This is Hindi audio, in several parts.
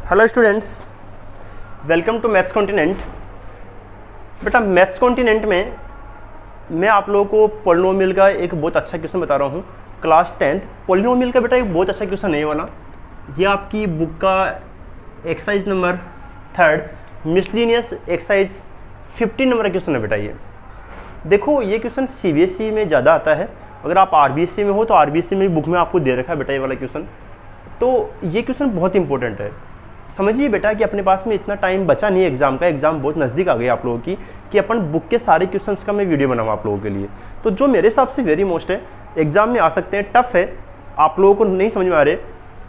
Hello students, welcome to maths continent. बेटा मैथ्स कॉन्टिनेंट में मैं आप लोगों को पॉलिनोमियल का एक बहुत अच्छा क्वेश्चन बता रहा हूँ। क्लास 10th पॉलिनोमियल का बेटा एक बहुत अच्छा क्वेश्चन है वाला। ये आपकी बुक का exercise number 3 miscellaneous exercise 15 number का क्वेश्चन है बेटा। ये देखो, ये क्वेश्चन CBSE में ज़्यादा आता है। अगर आप RBSE में हो तो RBSE में बुक में आपको दे रखा है बेटा ये वाला क्वेश्चन। तो ये क्वेश्चन बहुत इंपॉर्टेंट है। समझिए बेटा कि अपने पास में इतना टाइम बचा नहीं है एग्जाम का, एग्जाम बहुत नज़दीक आ गई आप लोगों की, कि अपन बुक के सारे क्वेश्चंस का मैं वीडियो बनाऊँ आप लोगों के लिए। तो जो मेरे हिसाब से वेरी मोस्ट है, एग्जाम में आ सकते हैं, टफ है, आप लोगों को नहीं समझ में आ रहे,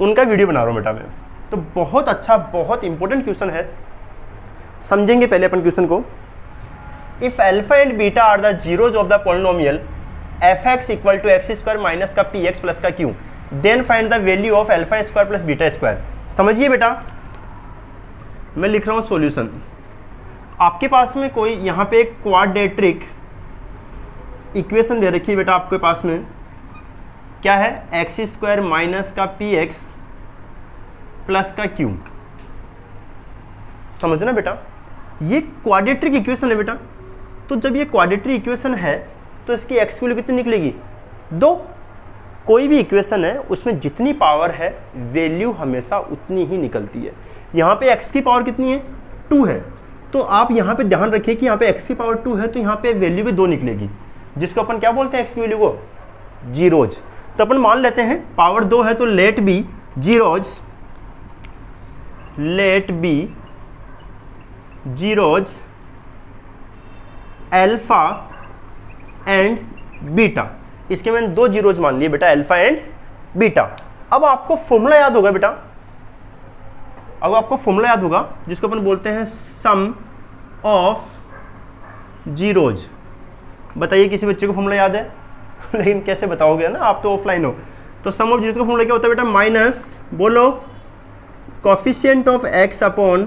उनका वीडियो बना रहा हूँ बेटा मैं। तो बहुत अच्छा, बहुत इंपॉर्टेंट क्वेश्चन है। समझेंगे पहले अपन क्वेश्चन को। If alpha and beta are the zeros of the polynomial fx equal to x square minus का px प्लस का q, then find the value of alpha square plus beta square. समझिए बेटा, मैं लिख रहा हूं सॉल्यूशन। आपके पास में कोई यहां पे एक क्वाड्रेटिक इक्वेशन दे रखी है बेटा, आपके पास में क्या है, एक्स स्क्वायर माइनस का px प्लस का q। समझना बेटा, ये क्वाड्रेटिक इक्वेशन है बेटा। तो जब ये क्वाड्रेटिक इक्वेशन है तो इसकी एक्स की वैल्यू कितनी निकलेगी, 2। कोई भी इक्वेशन है उसमें जितनी पावर है वैल्यू हमेशा उतनी ही निकलती है। यहाँ पे x की पावर कितनी है, 2 है। तो आप यहाँ पे ध्यान रखिए कि यहाँ पे x की पावर 2 है तो यहाँ पे वैल्यू भी 2 निकलेगी, जिसको अपन क्या बोलते हैं, x की वैल्यू को जीरोज। तो अपन मान लेते हैं पावर 2 है तो let be zeros, let be zeros alpha and beta. इसके मैंने 2 जीरोज मान लिए बेटा, अल्फा एंड बीटा। अब आपको फॉर्मूला याद होगा बेटा, अब आपको फॉर्मूला याद होगा जिसको अपन बोलते हैं सम ऑफ जीरोज। बताइए किसी बच्चे को फॉर्मूला याद है? लेकिन कैसे बताओगे ना, आप तो ऑफलाइन हो। तो सम ऑफ जीरोज का फॉर्मूला क्या होता है बेटा, माइनस बोलो coefficient of x upon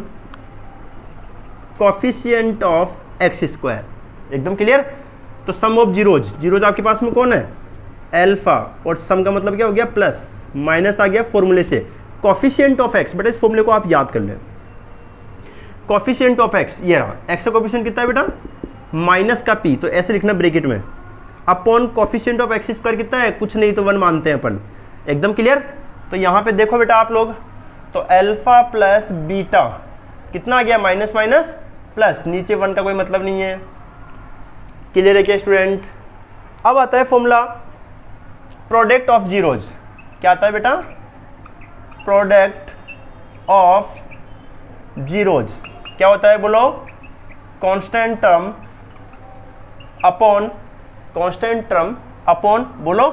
coefficient of x square. एकदम क्लियर। तो सम ऑफ जीरोज, जीरोज आपके पास में कौन है, अल्फा, और सम का मतलब क्या हो गया, प्लस, माइनस आ गया फॉर्मूले से कोफिशिएंट ऑफ एक्स। बेटा इस फॉर्मूले को आप याद कर लें, कोफिशिएंट ऑफ एक्स ये रहा। एक्स का कोफिशिएंट कितना है बेटा, माइनस का p, तो ऐसे लिखना ब्रैकेट में, upon coefficient of x square कितना है, कुछ नहीं तो 1 मानते हैं अपन। एकदम क्लियर। तो यहाँ पे देखो बेटा आप लोग, तो अल्फा प्लस बीटा कितना आ गया, माइनस माइनस प्लस, नीचे 1 का कोई मतलब नहीं है। क्लियर है क्या स्टूडेंट? अब आता है फॉर्मूला प्रोडक्ट ऑफ जीरोज। क्या आता है बेटा, प्रोडक्ट ऑफ जीरोज क्या होता है बोलो, constant term upon, constant term upon बोलो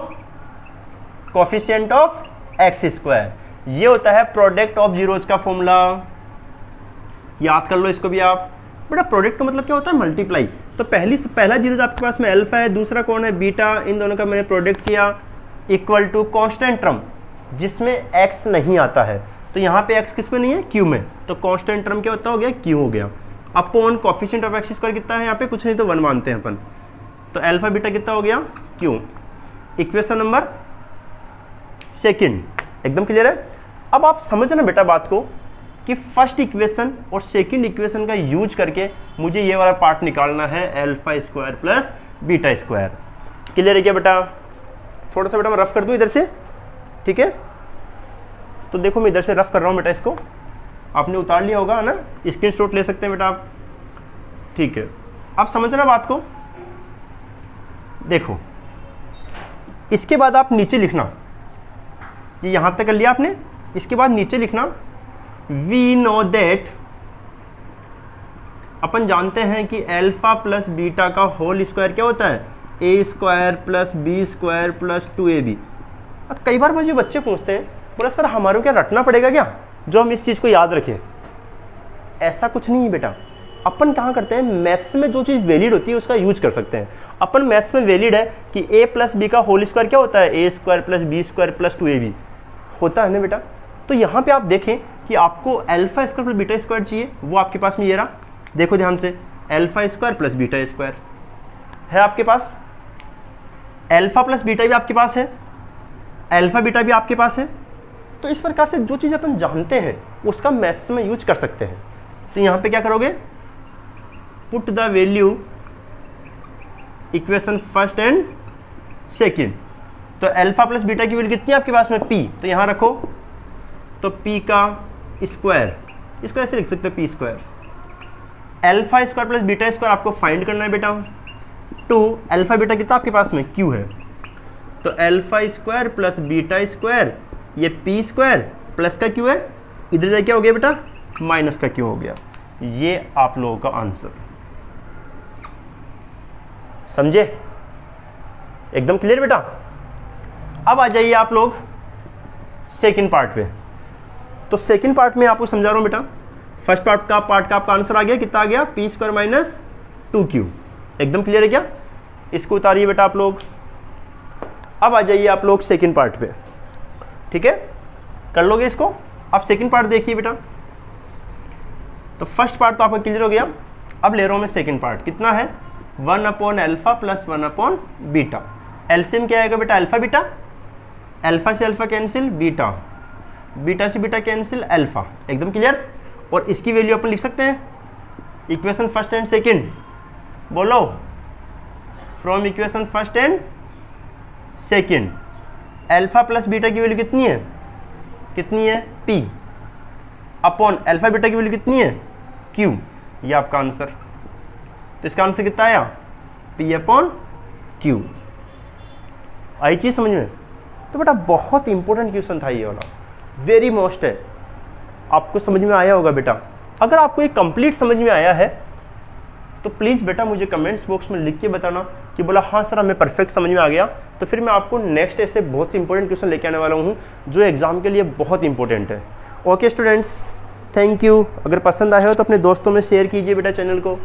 कोफिशिएंट ऑफ एक्स स्क्वायर। ये होता है प्रोडक्ट ऑफ जीरोज का फॉर्मूला। याद कर लो इसको भी आप बेटा। प्रोडक्ट का मतलब क्या होता है, मल्टीप्लाई। तो पहला जीरोज आपके पास में अल्फा है, दूसरा कौन है, बीटा। इन दोनों का मैंने प्रोडक्ट किया, इक्वल टू कांस्टेंट टर्म जिसमें x नहीं आता है। तो यहाँ पे x किस में नहीं है, q में। तो कांस्टेंट टर्म क्या होता हो गया, q हो गया, upon coefficient of x square कितना है यहाँ पे, कुछ नहीं तो 1 मानते हैं अपन। तो अल्फा बीटा कितना हो गया, q। Equation number 2। एकदम क्लियर है। अब आप समझना बेटा बात को कि फर्स्ट इक्वेशन और सेकंड इक्वेशन का यूज करके मुझे ये वाला पार्ट निकालना है, alpha square plus beta square. Clear है क्या बेटा? थोड़ा सा बेटा मैं रफ कर दूं इधर से, ठीक है? तो देखो मैं इधर से रफ कर रहा हूँ बेटा, इसको आपने उतार लिया होगा ना, स्क्रीनशॉट ले सकते हैं बेटा आप, ठीक है? आप समझना बात को। देखो इसके बाद आप नीचे लिखना, ये यहाँ तक कर लिया आपने, इसके बाद नीचे लिखना वी नो दैट, अपन जानते हैं कि अल्फा प्लस बीटा का होल स्क्वायर क्या होता है, A square plus B square plus 2ab। कई बार मुझे बच्चे पूछते हैं, बोला सर हमारे को क्या रटना पड़ेगा क्या जो हम इस चीज़ को याद रखें? ऐसा कुछ नहीं है बेटा। अपन कहाँ करते हैं, मैथ्स में जो चीज़ वैलिड होती है उसका यूज कर सकते हैं। अपन मैथ्स में वैलिड है कि a प्लस बी का होल स्क्वायर क्या होता है, A square plus B square plus 2ab होता है ना बेटा। तो यहाँ पे आप देखें कि आपको alpha square plus beta square चाहिए, वो आपके पास में ये रहा। देखो ध्यान से, alpha square plus beta square है आपके पास, अल्फा प्लस बीटा भी आपके पास है, अल्फा बीटा भी आपके पास है। तो इस प्रकार से जो चीज़ अपन जानते हैं उसका मैथ्स में यूज कर सकते हैं। तो यहाँ पे क्या करोगे, put the value equation first and second. तो अल्फा प्लस बीटा की वैल्यू कितनी है आपके पास में, पी, तो यहाँ रखो, तो पी का स्क्वायर, इसको ऐसे लिख सकते हो P square. Alpha square plus beta square आपको फाइंड करना है बेटा। टू अल्फा बीटा कितना आपके पास में, क्यू है, तो alpha square plus beta square, ये पी स्क्वायर प्लस का क्यू है, इधर जाके क्या हो गया बेटा, माइनस का क्यू हो गया। ये आप लोगों का आंसर, समझे, एकदम क्लियर बेटा। अब आ जाइए आप लोग सेकंड पार्ट पे। तो सेकंड पार्ट में आपको समझा रहा हूं बेटा, फर्स्ट पार्ट का आपका आंसर आ गया, कितना आ गया, पी स्क्वायर माइनस 2q, एकदम क्लियर है क्या। इसको उतारिए बेटा आप लोग। अब आ जाइए आप लोग सेकंड पार्ट पे, ठीक है, कर लोगे इसको। अब सेकंड पार्ट देखिए बेटा। तो फर्स्ट पार्ट तो आपका क्लियर हो गया, अब ले रहा हूं मैं सेकंड पार्ट, कितना है, 1/अल्फा प्लस 1/बीटा। एलसीएम क्या आएगा बेटा, अल्फा बीटा, अल्फा से अल्फा कैंसिल, बीटा, बीटा से बीटा कैंसिल, अल्फा, एकदम क्लियर। और इसकी वैल्यू अपन लिख सकते हैं इक्वेशन फर्स्ट एंड सेकंड, बोलो, from equation first and second alpha plus beta की वैल्यू कितनी है, पी, अपॉन अल्फा बीटा की वैल्यू कितनी है, क्यू, ये आपका आंसर। तो इसका आंसर कितना आया, पी अपॉन क्यू। आई चीज समझ में। तो बेटा बहुत इंपॉर्टेंट क्वेश्चन था ये वाला, वेरी मोस्ट है, आपको समझ में आया होगा बेटा। अगर आपको ये कंप्लीट समझ में आया है तो प्लीज़ बेटा मुझे कमेंट्स बॉक्स में लिख के बताना कि बोला हाँ सर हमें परफेक्ट समझ में आ गया। तो फिर मैं आपको नेक्स्ट ऐसे बहुत से इंपॉर्टेंट क्वेश्चन लेके आने वाला हूँ जो एग्जाम के लिए बहुत इंपॉर्टेंट है। Okay students, thank you. अगर पसंद आया हो तो अपने दोस्तों में शेयर कीजिए बेटा चैनल को।